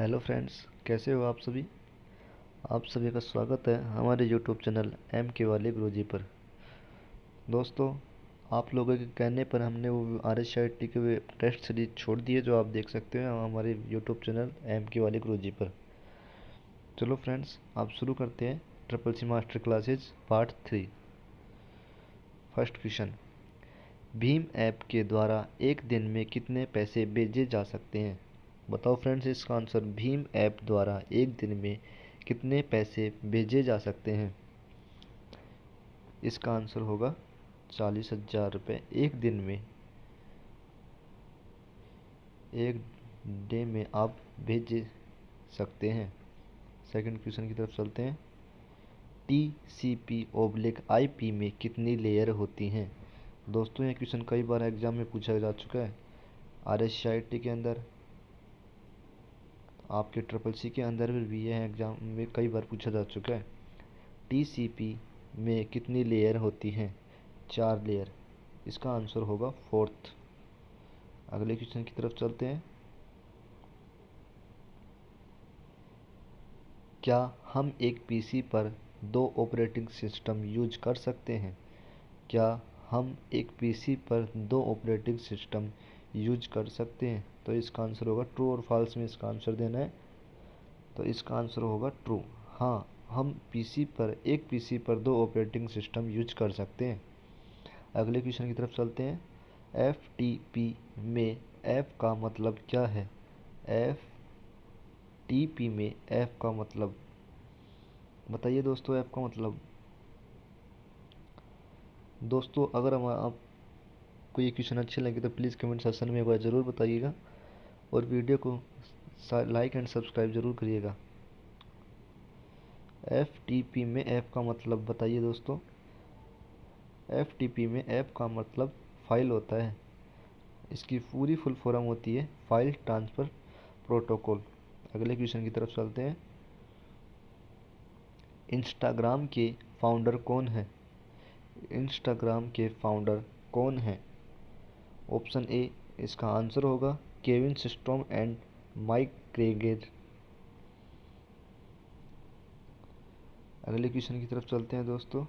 Hello friends, कैसे हो आप सभी। आप सभी का स्वागत है हमारे यूट्यूब चैनल एम के वाले गुरुजी पर। दोस्तों, आप लोगों के कहने पर हमने वो आर एस आई टी के टेस्ट सीरीज छोड़ दी है, जो आप देख सकते हो हमारे यूट्यूब चैनल एम के वाले गुरुजी पर। चलो फ्रेंड्स, आप शुरू करते हैं triple C master classes part 3। First question, भीम ऐप के द्वारा एक दिन में कितने पैसे भेजे जा सकते हैं। बताओ फ्रेंड्स, इसका आंसर भीम ऐप द्वारा एक दिन में कितने पैसे भेजे जा सकते हैं। इसका आंसर होगा 40,000 रुपये एक दिन में। एक डे में आप भेज सकते हैं। सेकंड क्वेश्चन की तरफ चलते हैं। TCP/IP में कितनी लेयर होती हैं। दोस्तों, ये क्वेश्चन कई बार एग्जाम में पूछा जा चुका है। RSIT के अंदर, आपके ट्रिपल सी के अंदर भी यह एग्जाम में कई बार पूछा जा चुका है। TCP में कितनी लेयर होती हैं। 4 लेयर। इसका आंसर होगा फोर्थ। अगले क्वेश्चन की तरफ चलते हैं। क्या हम एक पीसी पर 2 ऑपरेटिंग सिस्टम यूज कर सकते हैं। क्या हम एक पीसी पर 2 ऑपरेटिंग सिस्टम यूज कर सकते हैं। तो इसका आंसर होगा ट्रू और फॉल्स में इसका आंसर देना है। तो इसका आंसर होगा ट्रू। हाँ, हम एक पीसी पर 2 ऑपरेटिंग सिस्टम यूज कर सकते हैं। अगले क्वेश्चन की तरफ चलते हैं। FTP में ऐप का मतलब क्या है। FTP में ऐप का मतलब बताइए दोस्तों। ऐप का मतलब, दोस्तों, अगर हम आपको ये क्वेश्चन अच्छे लगे तो प्लीज़ कमेंट सेक्शन में एक बार ज़रूर बताइएगा और वीडियो को लाइक एंड सब्सक्राइब ज़रूर करिएगा। FTP में ऐप का मतलब बताइए दोस्तों। FTP में ऐप का मतलब फाइल होता है। इसकी पूरी फुल फॉर्म होती है फाइल ट्रांसफ़र प्रोटोकॉल। अगले क्वेश्चन की तरफ चलते हैं। इंस्टाग्राम के फाउंडर कौन है। इंस्टाग्राम के फाउंडर कौन है। ऑप्शन ए, इसका आंसर होगा Kevin Systrom and Mike Krieger. अगले क्वेश्चन की तरफ चलते हैं दोस्तों।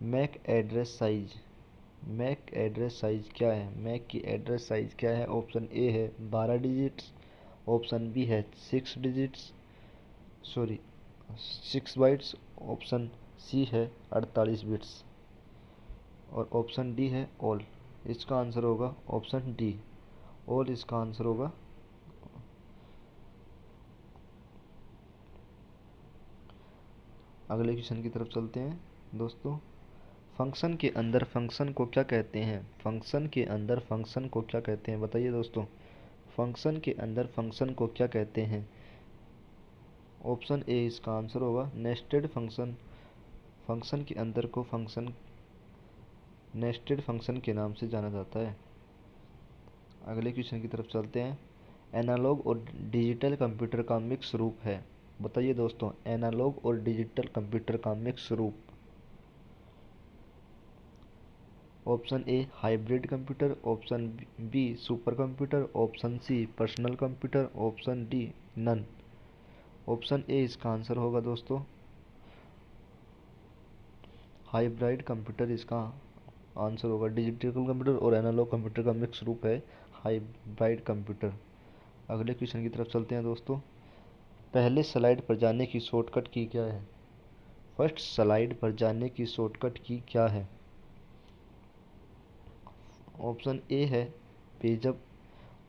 MAC address size. MAC address size क्या है। मैक की एड्रेस साइज क्या है। ऑप्शन ए है 12 डिजिट्स। ऑप्शन बी है 6 digits, sorry 6 bytes. Option C है 48 बिट्स और ऑप्शन डी है ऑल। इसका आंसर होगा ऑप्शन डी, ऑल इसका आंसर होगा। अगले क्वेश्चन की तरफ चलते हैं दोस्तों। फंक्शन के अंदर फंक्शन को क्या कहते हैं। फंक्शन के अंदर फंक्शन को क्या कहते हैं बताइए दोस्तों। फंक्शन के अंदर फंक्शन को क्या कहते हैं। ऑप्शन ए इसका आंसर होगा नेस्टेड फंक्शन। फंक्शन के अंदर को फंक्शन नेस्टेड फंक्शन के नाम से जाना जाता है। अगले क्वेश्चन की तरफ चलते हैं। एनालॉग और डिजिटल कंप्यूटर का मिक्स रूप है। बताइए दोस्तों, एनालॉग और डिजिटल कंप्यूटर का मिक्स रूप। Option A hybrid computer, option B super computer, option C personal computer, option D none. Option A इसका आंसर होगा दोस्तों हाइब्रिड कंप्यूटर। इसका आंसर होगा डिजिटल कंप्यूटर और एनालॉग कंप्यूटर का मिक्स रूप है हाइब्रिड कंप्यूटर। अगले क्वेश्चन की तरफ चलते हैं दोस्तों। पहले स्लाइड पर जाने की शॉर्टकट की क्या है। फर्स्ट स्लाइड पर जाने की शॉर्टकट की क्या है। ऑप्शन ए है पेज अप,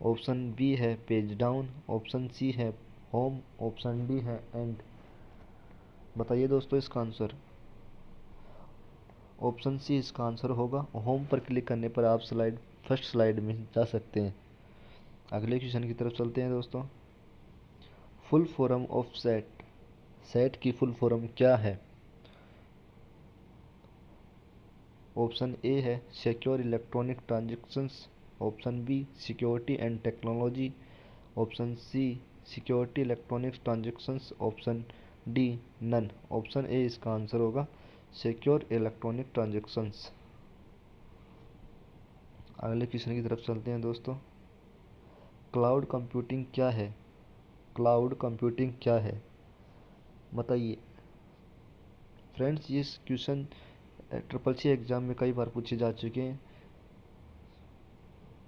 ऑप्शन बी है पेज डाउन, ऑप्शन सी है होम, ऑप्शन डी है एंड। बताइए दोस्तों इसका आंसर। ऑप्शन सी इसका आंसर होगा होम पर क्लिक करने पर आप फर्स्ट स्लाइड में जा सकते हैं। अगले क्वेश्चन की तरफ चलते हैं दोस्तों। Full form of SET. SET की फुल फॉर्म क्या है। ऑप्शन ए है secure electronic transactions, option B security and technology, option C security electronics transactions, option D none. Option A इसका आंसर होगा सिक्योर इलेक्ट्रॉनिक ट्रांजैक्शंस। अगले question की तरफ चलते हैं दोस्तों। क्लाउड कंप्यूटिंग क्या है। क्लाउड कंप्यूटिंग क्या है, बताइए। फ्रेंड्स, ये क्वेश्चन ट्रिपल सी एग्ज़ाम में कई बार पूछे जा चुके हैं,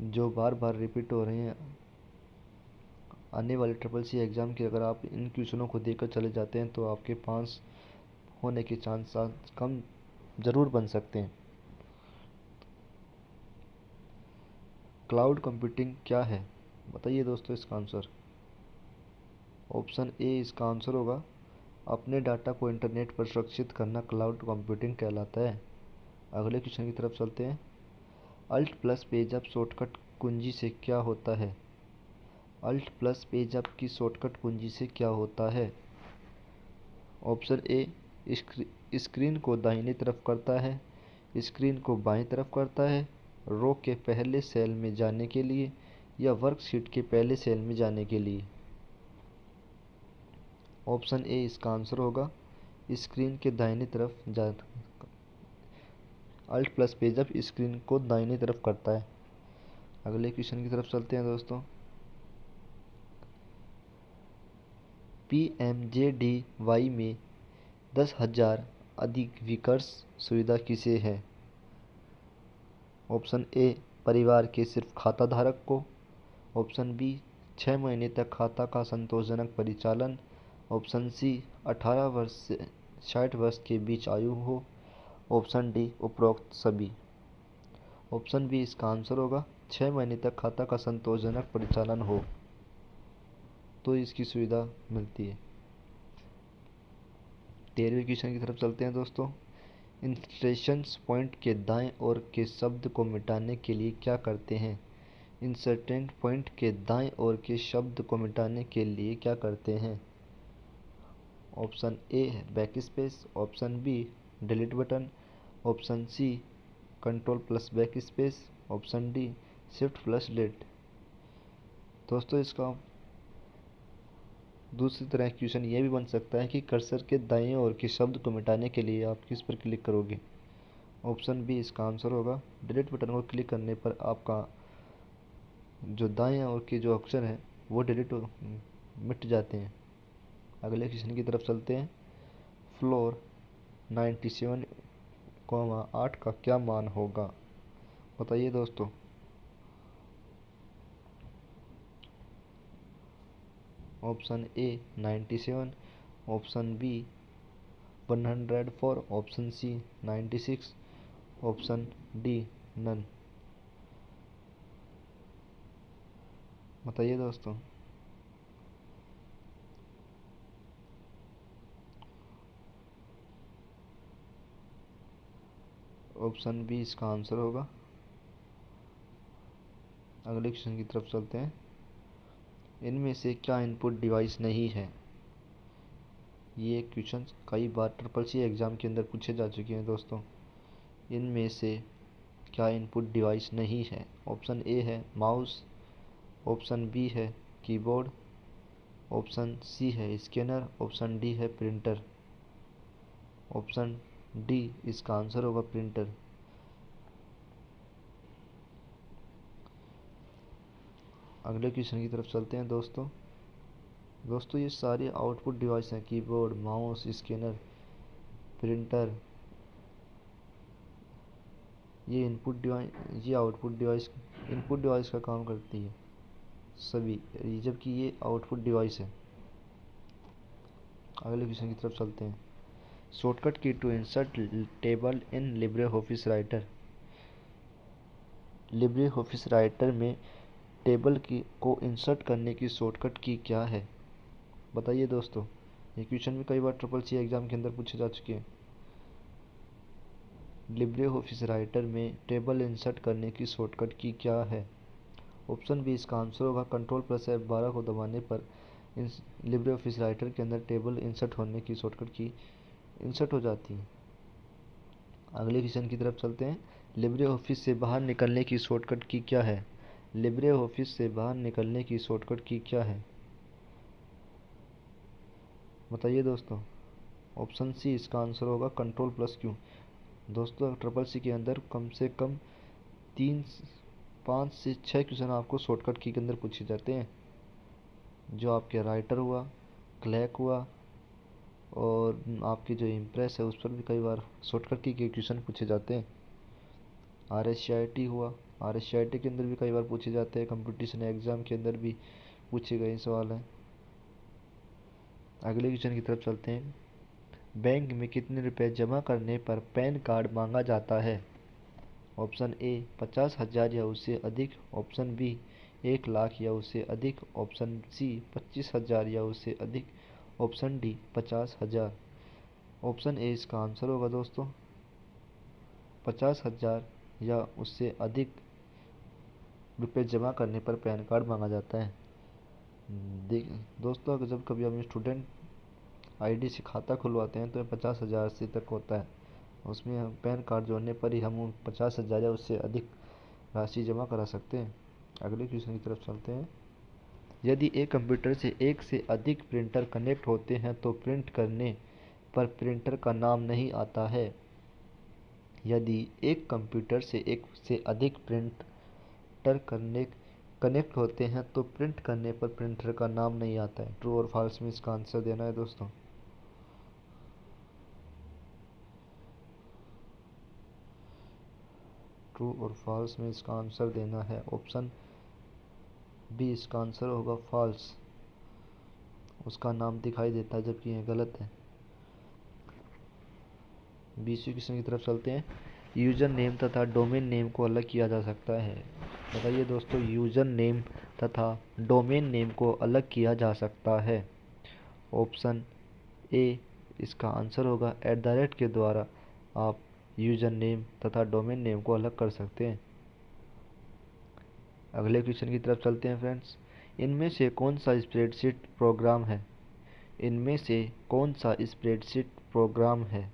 जो बार बार रिपीट हो रहे हैं। आने वाले ट्रिपल सी एग्ज़ाम के अगर आप इन क्वेश्चनों को देकर चले जाते हैं तो आपके पास होने के चांस कम ज़रूर बन सकते हैं। क्लाउड कंप्यूटिंग क्या है, बताइए दोस्तों इसका आंसर। ऑप्शन ए इसका आंसर होगा, अपने डाटा को इंटरनेट पर सुरक्षित करना क्लाउड कंप्यूटिंग कहलाता है। अगले क्वेश्चन की तरफ चलते हैं। Alt plus page up shortcut कुंजी से क्या होता है, अल्ट प्लस पेज अप की शॉर्टकट कुंजी से क्या होता है। ऑप्शन ए स्क्रीन को दाहिनी तरफ करता है, स्क्रीन को बाईं तरफ करता है, रो के पहले सेल में जाने के लिए, या वर्कशीट के पहले सेल में जाने के लिए। ऑप्शन ए इसका आंसर होगा, स्क्रीन के दाहिनी तरफ जा Alt plus page up screen को दाहिनी तरफ करता है। अगले क्वेश्चन की तरफ चलते हैं दोस्तों। PMJDY में 10,000 अधिक विकर्स सुविधा किसे है। ऑप्शन ए परिवार के सिर्फ खाता धारक को, ऑप्शन बी 6 महीने तक खाता का संतोषजनक परिचालन, ऑप्शन सी 18 वर्ष से 60 वर्ष के बीच आयु हो, ऑप्शन डी उपरोक्त सभी। ऑप्शन बी इसका आंसर होगा, 6 महीने तक खाता का संतोषजनक परिचालन हो तो इसकी सुविधा मिलती है। 13वें क्वेश्चन की तरफ चलते हैं दोस्तों। इंसर्शन पॉइंट के दाएं ओर के शब्द को मिटाने के लिए क्या करते हैं, इंसर्टेंट पॉइंट के दाएं ओर के शब्द को मिटाने के लिए क्या करते हैं। Option A backspace, option B delete button, option C control plus backspace, option D shift plus delete. दोस्तों इसका दूसरी तरह क्वेश्चन ये भी बन सकता है कि कर्सर के दाएं ओर के शब्द को मिटाने के लिए आप किस पर क्लिक करोगे। ऑप्शन बी इसका आंसर होगा, डिलीट बटन को क्लिक करने पर आपका जो दाएं ओर के जो अक्षर हैं वो मिट जाते हैं। अगले क्वेश्चन की तरफ चलते हैं। फ्लोर 97,8 का क्या मान होगा, बताइए दोस्तों। Option A 97, option B 104, option C 96, option D none. बताइए दोस्तों। ऑप्शन बी इसका आंसर होगा। अगले क्वेश्चन की तरफ चलते हैं। इनमें से क्या इनपुट डिवाइस नहीं है। ये क्वेश्चन कई बार ट्रिपल सी एग्ज़ाम के अंदर पूछे जा चुके हैं दोस्तों। इनमें से क्या इनपुट डिवाइस नहीं है। ऑप्शन ए है माउस, ऑप्शन बी है कीबोर्ड, ऑप्शन सी है स्कैनर, ऑप्शन डी है प्रिंटर। ऑप्शन डी इसका आंसर होगा प्रिंटर। अगले क्वेश्चन की तरफ चलते हैं दोस्तों। ये सारे आउटपुट डिवाइस हैं, कीबोर्ड, माउस, स्कैनर, प्रिंटर। ये आउटपुट डिवाइस इनपुट डिवाइस का काम करती है सभी, जबकि ये आउटपुट डिवाइस है। अगले क्वेश्चन की तरफ चलते हैं। Shortcut key to insert table in LibreOffice Writer. LibreOffice Writer में टेबल की को इंसर्ट करने की शॉर्टकट की क्या है, बताइए दोस्तों। ये क्वेश्चन भी कई बार ट्रिपल सी एग्ज़ाम के अंदर पूछे जा चुके हैं। लिब्रे ऑफिस राइटर में टेबल इंसर्ट करने की शॉर्टकट की क्या है। ऑप्शन बी इसका आंसर होगा, कंट्रोल प्लस F12 को दबाने पर लिब्रे ऑफिस राइटर के अंदर टेबल इंसर्ट होने की शॉर्टकट की इंसर्ट हो जाती है। अगले क्वेश्चन की तरफ चलते हैं। लिब्रे ऑफिस से बाहर निकलने की शॉर्टकट की क्या है। लिब्रे ऑफिस से बाहर निकलने की शॉर्टकट की क्या है, बताइए दोस्तों। ऑप्शन सी इसका आंसर होगा कंट्रोल प्लस Q। दोस्तों ट्रिपल सी के अंदर कम से कम 5 से 6 क्वेश्चन आपको शॉर्टकट की के अंदर पूछे जाते हैं। जो आपके राइटर हुआ, क्लैक हुआ, और आपकी जो इम्प्रेस है उस पर भी कई बार शॉर्टकट की के क्वेश्चन पूछे जाते हैं। RSCIT हुआ, RSCIT के अंदर भी कई बार पूछे जाते हैं, कंपटीशन एग्ज़ाम के अंदर भी पूछे गए सवाल हैं। अगले क्वेश्चन की तरफ चलते हैं। बैंक में कितने रुपए जमा करने पर पैन कार्ड मांगा जाता है? ऑप्शन ए 50,000 या उससे अधिक, ऑप्शन बी 1 लाख या उससे अधिक, ऑप्शन सी 25,000 या उससे अधिक, ऑप्शन डी 50,000। ऑप्शन ए इसका आंसर होगा दोस्तों। 50,000 या उससे अधिक रुपए जमा करने पर पैन कार्ड मांगा जाता है। देख दोस्तों, अगर जब कभी हम स्टूडेंट आईडी से खाता खुलवाते हैं तो 50,000 से तक होता है, उसमें हम पैन कार्ड जोड़ने पर ही हम 50,000 या उससे अधिक राशि जमा करा सकते हैं। अगले क्वेश्चन की तरफ चलते हैं। यदि एक कंप्यूटर से एक से अधिक प्रिंटर कनेक्ट होते हैं तो प्रिंट करने पर प्रिंटर का नाम नहीं आता है। यदि एक कंप्यूटर से एक से अधिक प्रिंटर कनेक्ट होते हैं तो प्रिंट करने पर प्रिंटर का नाम नहीं आता है। ट्रू और फॉल्स में इसका आंसर देना है दोस्तों। ट्रू और फॉल्स में इसका आंसर देना है। ऑप्शन बी इसका आंसर होगा फॉल्स, उसका नाम दिखाई देता है, जबकि यह गलत है। 20वीं क्वेश्चन की तरफ चलते हैं। यूजर नेम तथा डोमेन नेम को अलग किया जा सकता है। बताइए दोस्तों, यूजर नेम तथा डोमेन नेम को अलग किया जा सकता है। ऑप्शन ए इसका आंसर होगा @ के द्वारा आप यूजर नेम तथा डोमेन नेम को अलग कर सकते हैं। अगले क्वेश्चन की तरफ चलते हैं फ्रेंड्स। इनमें से कौन सा स्प्रेडशीट प्रोग्राम है? इनमें से कौन सा स्प्रेडशीट प्रोग्राम है?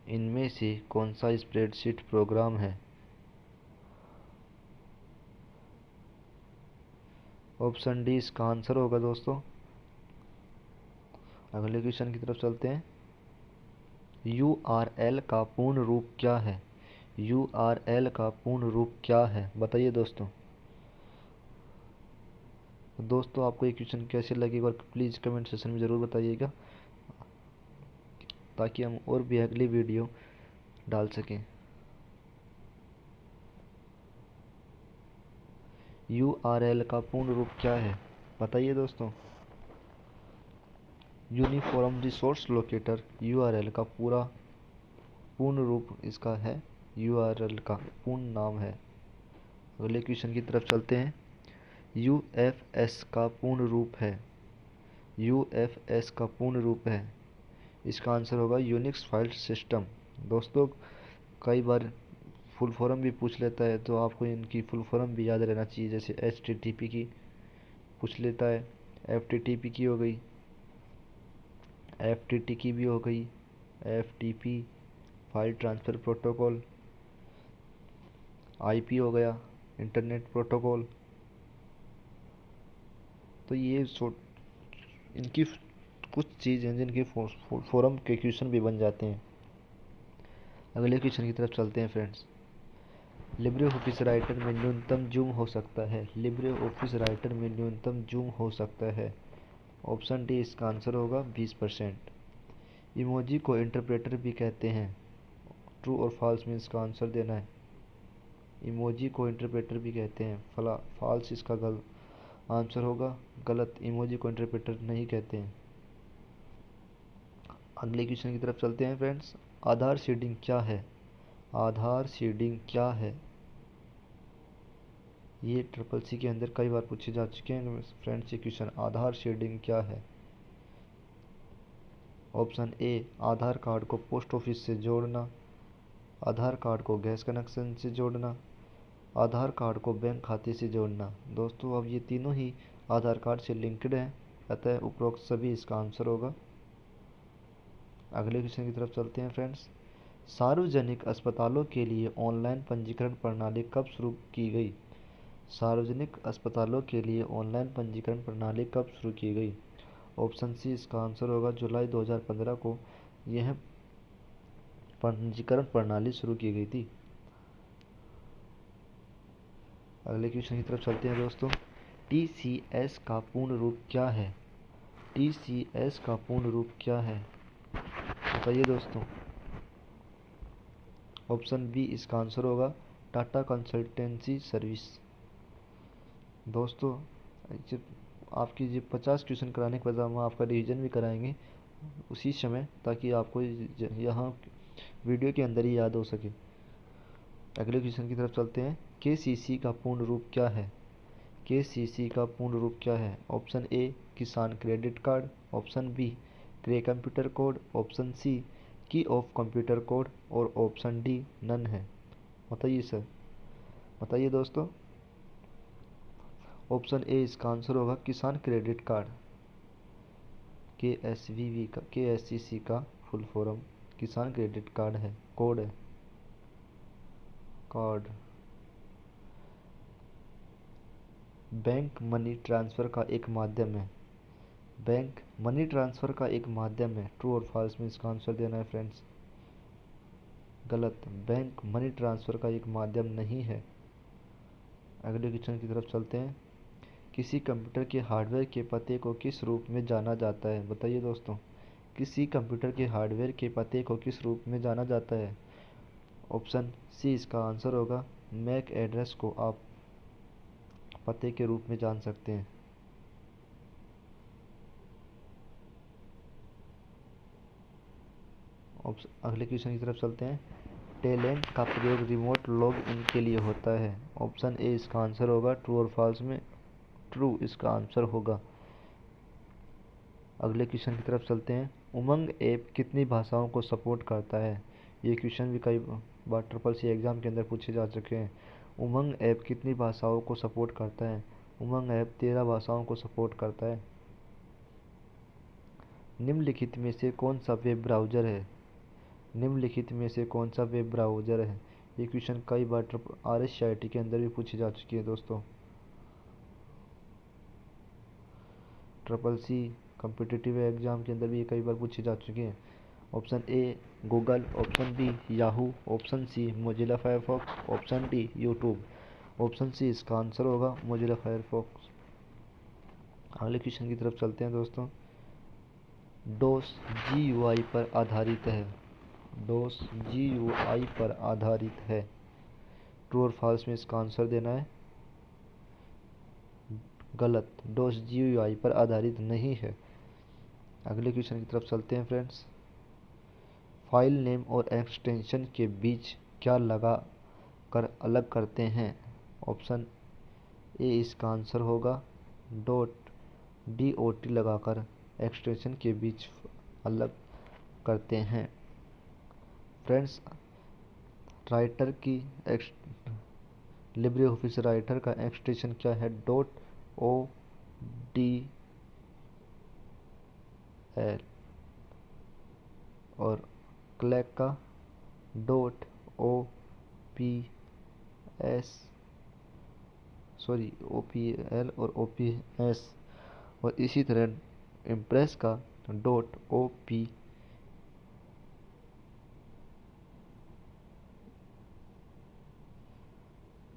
इनमें से कौन सा स्प्रेडशीट प्रोग्राम है? ऑप्शन डी इसका आंसर होगा दोस्तों। अगले क्वेश्चन की तरफ चलते हैं। URL का पूर्ण रूप क्या है? URL का पूर्ण रूप क्या है? बताइए दोस्तों। दोस्तों, आपको ये क्वेश्चन कैसे लगे और प्लीज़ कमेंट सेक्शन में ज़रूर बताइएगा, ताकि हम और भी अगली वीडियो डाल सकें। URL का पूर्ण रूप क्या है? बताइए दोस्तों। यूनिफॉर्म रिसोर्स लोकेटर URL का पूर्ण रूप इसका है, URL का पूर्ण नाम है। अगले क्वेश्चन की तरफ चलते हैं। UFS का पूर्ण रूप है। UFS का पूर्ण रूप है, इसका आंसर होगा यूनिक्स फाइल सिस्टम। दोस्तों, कई बार फुल फॉर्म भी पूछ लेता है, तो आपको इनकी फुल फॉर्म भी याद रहना चाहिए। जैसे HTTP की पूछ लेता है, FTTP की हो गई, FTT की भी हो गई, FTP file transfer protocol, IP हो गया, इंटरनेट प्रोटोकॉल। तो ये इनकी कुछ चीज़ हैं जिनके फॉरम के क्वेश्चन भी बन जाते हैं। अगले क्वेश्चन की तरफ चलते हैं फ्रेंड्स। लिब्रे ऑफिस राइटर में न्यूनतम जूम हो सकता है? लिब्रे ऑफिस राइटर में न्यूनतम जूम हो सकता है। ऑप्शन डी इसका आंसर होगा 20%। इमोजी को इंटरप्रेटर भी कहते हैं। ट्रू और फॉल्स में इसका आंसर देना है। इमोजी को इंटरप्रेटर भी कहते हैं, फॉल्स इसका आंसर होगा। गलत, इमोजी को इंटरप्रेटर नहीं कहते हैं। अगले क्वेश्चन की तरफ चलते हैं फ्रेंड्स। आधार सीडिंग क्या है? आधार सीडिंग क्या है? ये CCC के अंदर कई बार पूछे जा चुके हैं फ्रेंड्स ये क्वेश्चन। आधार सीडिंग क्या है? ऑप्शन ए आधार कार्ड को पोस्ट ऑफिस से जोड़ना, आधार कार्ड को गैस कनेक्शन से जोड़ना, आधार कार्ड को बैंक खाते से जोड़ना। दोस्तों, अब ये तीनों ही आधार कार्ड से लिंक्ड हैं, अतः उपरोक्त सभी इसका आंसर होगा। अगले क्वेश्चन की तरफ चलते हैं फ्रेंड्स। सार्वजनिक अस्पतालों के लिए ऑनलाइन पंजीकरण प्रणाली कब शुरू की गई? सार्वजनिक अस्पतालों के लिए ऑनलाइन पंजीकरण प्रणाली कब शुरू की गई? ऑप्शन सी इसका आंसर होगा जुलाई 2015 को यह पंजीकरण प्रणाली शुरू की गई थी। अगले क्वेश्चन की तरफ चलते हैं दोस्तों। TCS का पूर्ण रूप क्या है? TCS का पूर्ण रूप क्या है, बताइए दोस्तों। ऑप्शन बी इसका आंसर होगा टाटा कंसल्टेंसी सर्विस। दोस्तों जब आपकी जब 50 क्वेश्चन कराने के बाद हम आपका रिवीजन भी कराएंगे उसी समय, ताकि आपको यहाँ वीडियो के अंदर ही याद हो सके। अगले क्वेश्चन की तरफ चलते हैं। KCC का पूर्ण रूप क्या है? KCC का पूर्ण रूप क्या है? ऑप्शन ए किसान क्रेडिट कार्ड, ऑप्शन बी क्रे कंप्यूटर कोड, ऑप्शन सी की ऑफ कंप्यूटर कोड और ऑप्शन डी नन है। बताइए सर, बताइए दोस्तों। ऑप्शन ए इसका आंसर होगा किसान क्रेडिट कार्ड। KSCC का फुल फॉर्म किसान क्रेडिट कार्ड है, कोड है, कार्ड। बैंक मनी ट्रांसफ़र का एक माध्यम है। बैंक मनी ट्रांसफ़र का एक माध्यम है। ट्रू और फॉल्स में इसका आंसर देना है फ्रेंड्स। गलत, बैंक मनी ट्रांसफ़र का एक माध्यम नहीं है। अगले क्वेश्चन की तरफ चलते हैं। किसी कंप्यूटर के हार्डवेयर के पते को किस रूप में जाना जाता है? बताइए दोस्तों, किसी कंप्यूटर के हार्डवेयर के पते को किस रूप में जाना जाता है? ऑप्शन सी इसका आंसर होगा मैक एड्रेस को आप पते के रूप में जान सकते हैं। अगले क्वेश्चन की तरफ चलते हैं। टेलेंट का प्रयोग रिमोट लॉग इन के लिए होता है। ऑप्शन ए इसका आंसर होगा ट्रू और फॉल्स में ट्रू इसका आंसर होगा। अगले क्वेश्चन की तरफ चलते हैं। उमंग ऐप कितनी भाषाओं को सपोर्ट करता है? ये क्वेश्चन भी कई बार CCC एग्जाम के अंदर पूछे जा चुके हैं। उमंग ऐप कितनी भाषाओं को सपोर्ट करता है? उमंग ऐप 13 भाषाओं को सपोर्ट करता है। निम्नलिखित में से कौन सा वेब ब्राउज़र है? निम्नलिखित में से कौन सा वेब ब्राउज़र है? ये क्वेश्चन कई बार RSCIT के अंदर भी पूछी जा चुकी है दोस्तों। CCC कॉम्पिटिटिव एग्जाम के अंदर भी ये कई बार पूछी जा चुकी है। Option A Google, option B Yahoo, option C Mozilla Firefox, option D YouTube. Option C इसका आंसर होगा मोजिला फायरफॉक्स। अगले क्वेश्चन की तरफ चलते हैं दोस्तों। डोस GUI पर आधारित है। डोस GUI पर आधारित है। ट्रू और फॉल्स में इसका आंसर देना है। गलत, डोस GUI पर आधारित नहीं है। अगले क्वेश्चन की तरफ चलते हैं फ्रेंड्स। फाइल नेम और एक्सटेंशन के बीच क्या लगा कर अलग करते हैं? ऑप्शन ए इसका आंसर होगा .dot लगाकर एक्सटेंशन के बीच अलग करते हैं। फ्रेंड्स राइटर की लिब्रे ऑफिस राइटर का एक्सटेंशन क्या है? .odl और क्लैक का OPL और OPS, और इसी तरह इम्प्रेस का .op।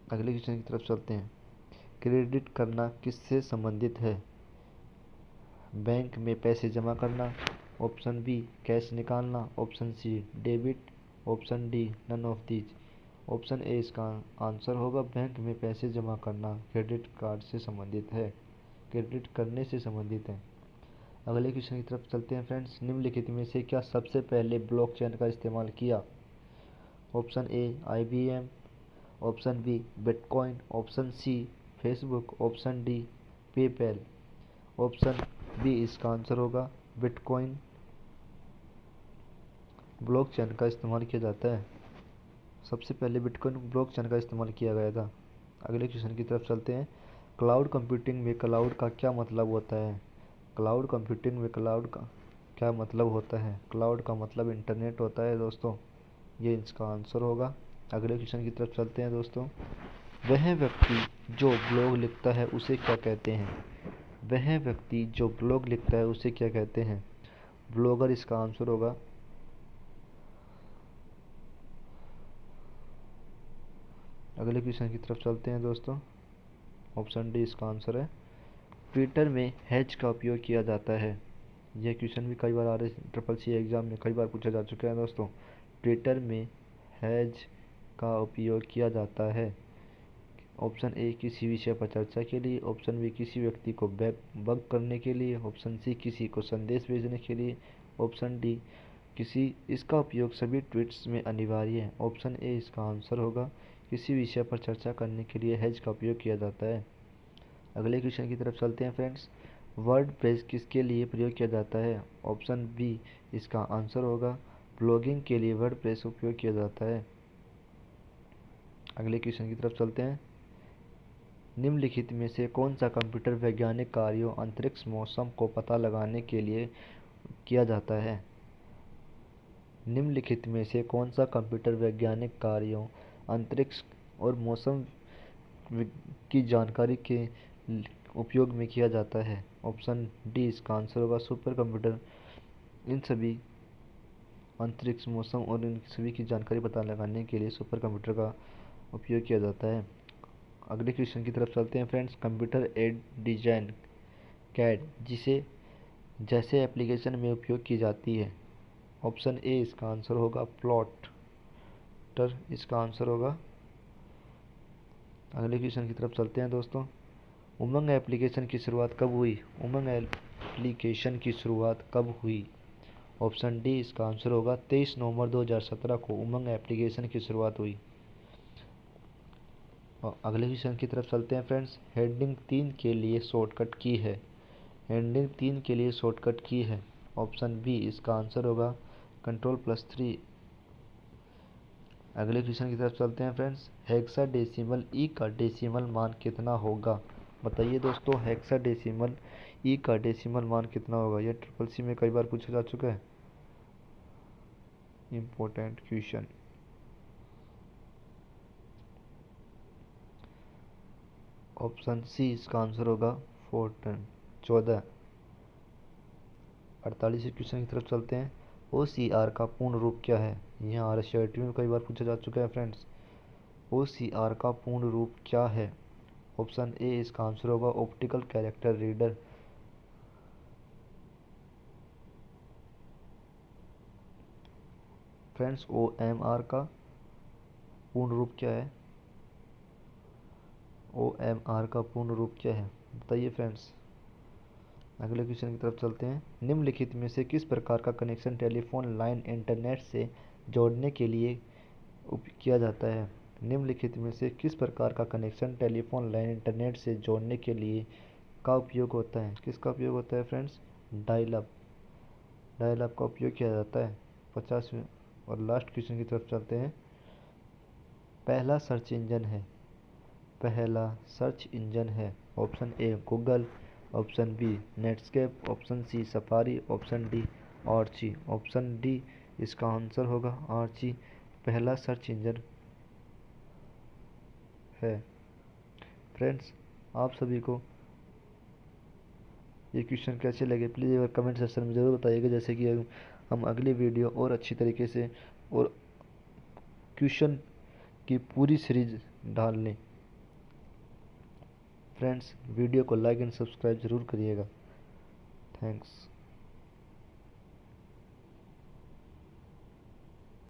अगले क्वेश्चन की तरफ चलते हैं। क्रेडिट करना किससे संबंधित है? बैंक में पैसे जमा करना, ऑप्शन बी कैश निकालना, option C debit, option D none of these. Option A इसका आंसर होगा बैंक में पैसे जमा करना क्रेडिट कार्ड से संबंधित है, क्रेडिट करने से संबंधित है। अगले क्वेश्चन की तरफ चलते हैं फ्रेंड्स। निम्नलिखित में से क्या सबसे पहले ब्लॉकचेन का इस्तेमाल किया? Option A IBM, option B bitcoin, option C Facebook, option D PayPal. Option B इसका आंसर होगा बिटकॉइन ब्लॉकचेन का इस्तेमाल किया जाता है। सबसे पहले बिटकॉइन ब्लॉकचेन का इस्तेमाल किया गया था। अगले क्वेश्चन की तरफ चलते हैं। क्लाउड कंप्यूटिंग में क्लाउड का क्या मतलब होता है? क्लाउड कंप्यूटिंग में क्लाउड का क्या मतलब होता है? क्लाउड का मतलब इंटरनेट होता है दोस्तों, ये इसका आंसर होगा। अगले क्वेश्चन की तरफ चलते हैं दोस्तों। वह व्यक्ति जो ब्लॉग लिखता है उसे क्या कहते हैं? वह व्यक्ति जो ब्लॉग लिखता है उसे क्या कहते हैं? ब्लॉगर इसका आंसर होगा। अगले क्वेश्चन की तरफ चलते हैं दोस्तों। ऑप्शन डी इसका आंसर है। ट्विटर में हैश का उपयोग किया जाता है। यह क्वेश्चन भी कई बार आ रहे ट्रिपल सी एग्जाम में कई बार पूछा जा चुका है दोस्तों। ट्विटर में हैश का उपयोग किया जाता है। ऑप्शन ए किसी विषय पर चर्चा के लिए, ऑप्शन बी किसी व्यक्ति को बग करने के लिए, ऑप्शन सी किसी को संदेश भेजने के लिए, ऑप्शन डी किसी इसका उपयोग सभी ट्वीट्स में अनिवार्य है। ऑप्शन ए इसका आंसर होगा। किसी विषय पर चर्चा करने के लिए हैश का उपयोग किया जाता है। अगले क्वेश्चन की तरफ चलते हैं फ्रेंड्स। वर्ड प्रेस किसके लिए प्रयोग किया जाता है? ऑप्शन बी इसका आंसर होगा। ब्लॉगिंग के लिए वर्ड प्रेस उपयोग किया जाता है। अगले क्वेश्चन की तरफ चलते हैं। निम्नलिखित में से कौन सा कंप्यूटर वैज्ञानिक कार्यों अंतरिक्ष मौसम को पता लगाने के लिए किया जाता है? निम्नलिखित में से कौन सा कंप्यूटर वैज्ञानिक कार्यों अंतरिक्ष और मौसम की जानकारी के उपयोग में किया जाता है? ऑप्शन डी इसका आंसर होगा। सुपर कंप्यूटर इन सभी अंतरिक्ष मौसम और इन सभी की जानकारी पता लगाने के लिए सुपर कंप्यूटर का उपयोग किया जाता है। अगले क्वेश्चन की तरफ चलते हैं friends. Computer aided design CAD जिसे जैसे एप्लीकेशन में उपयोग की जाती है। ऑप्शन ए इसका आंसर होगा। प्लॉटर इसका आंसर होगा। अगले क्वेश्चन की तरफ चलते हैं दोस्तों। उमंग एप्लीकेशन की शुरुआत कब हुई? उमंग एप्लीकेशन की शुरुआत कब हुई? ऑप्शन डी इसका आंसर होगा। 23 नवंबर 2017 को उमंग एप्लीकेशन की शुरुआत हुई। और अगले क्वेश्चन की तरफ चलते हैं फ्रेंड्स। हेडिंग 3 के लिए शॉर्टकट की है। हेडिंग 3 के लिए शॉर्टकट की है। ऑप्शन बी इसका आंसर होगा Ctrl+3। अगले क्वेश्चन की तरफ चलते हैं फ्रेंड्स। हेक्साडेसिमल ई का डेसिमल मान कितना होगा? बताइए दोस्तों, हेक्साडेसिमल ई का डेसिमल मान कितना होगा? यह ट्रिपल सी में कई बार पूछा जा चुका है। Important question. ऑप्शन सी इसका आंसर होगा 14। 48 क्वेश्चन की तरफ चलते हैं। OCR का पूर्ण रूप क्या है? यहाँ RCRT में कई बार पूछा जा चुका है फ्रेंड्स। OCR का पूर्ण रूप क्या है? ऑप्शन ए इसका आंसर होगा। Optical character reader. Friends OMR का पूर्ण रूप क्या है? OMR का पूर्ण रूप क्या है बताइए फ्रेंड्स। अगले क्वेश्चन की तरफ चलते हैं। निम्नलिखित में से किस प्रकार का कनेक्शन टेलीफोन लाइन इंटरनेट से जोड़ने के लिए किया जाता है? निम्नलिखित में से किस प्रकार का कनेक्शन टेलीफोन लाइन इंटरनेट से जोड़ने के लिए का उपयोग होता है? किसका उपयोग होता है friends? Dial up. Dial up का उपयोग किया जाता है। 50वें और लास्ट क्वेश्चन की तरफ चलते हैं। पहला सर्च इंजन है। पहला सर्च इंजन है। Option A Google, option B Netscape, option C Safari, option D Archie. Option D इसका आंसर होगा आर्ची पहला सर्च इंजन है। फ्रेंड्स आप सभी को ये क्वेश्चन कैसे लगे प्लीज़ एक बार कमेंट सेक्शन में ज़रूर बताइएगा, जैसे कि हम अगली वीडियो और अच्छी तरीके से और क्वेश्चन की पूरी सीरीज डाल लें। फ्रेंड्स वीडियो को लाइक एंड सब्सक्राइब ज़रूर करिएगा। थैंक्स।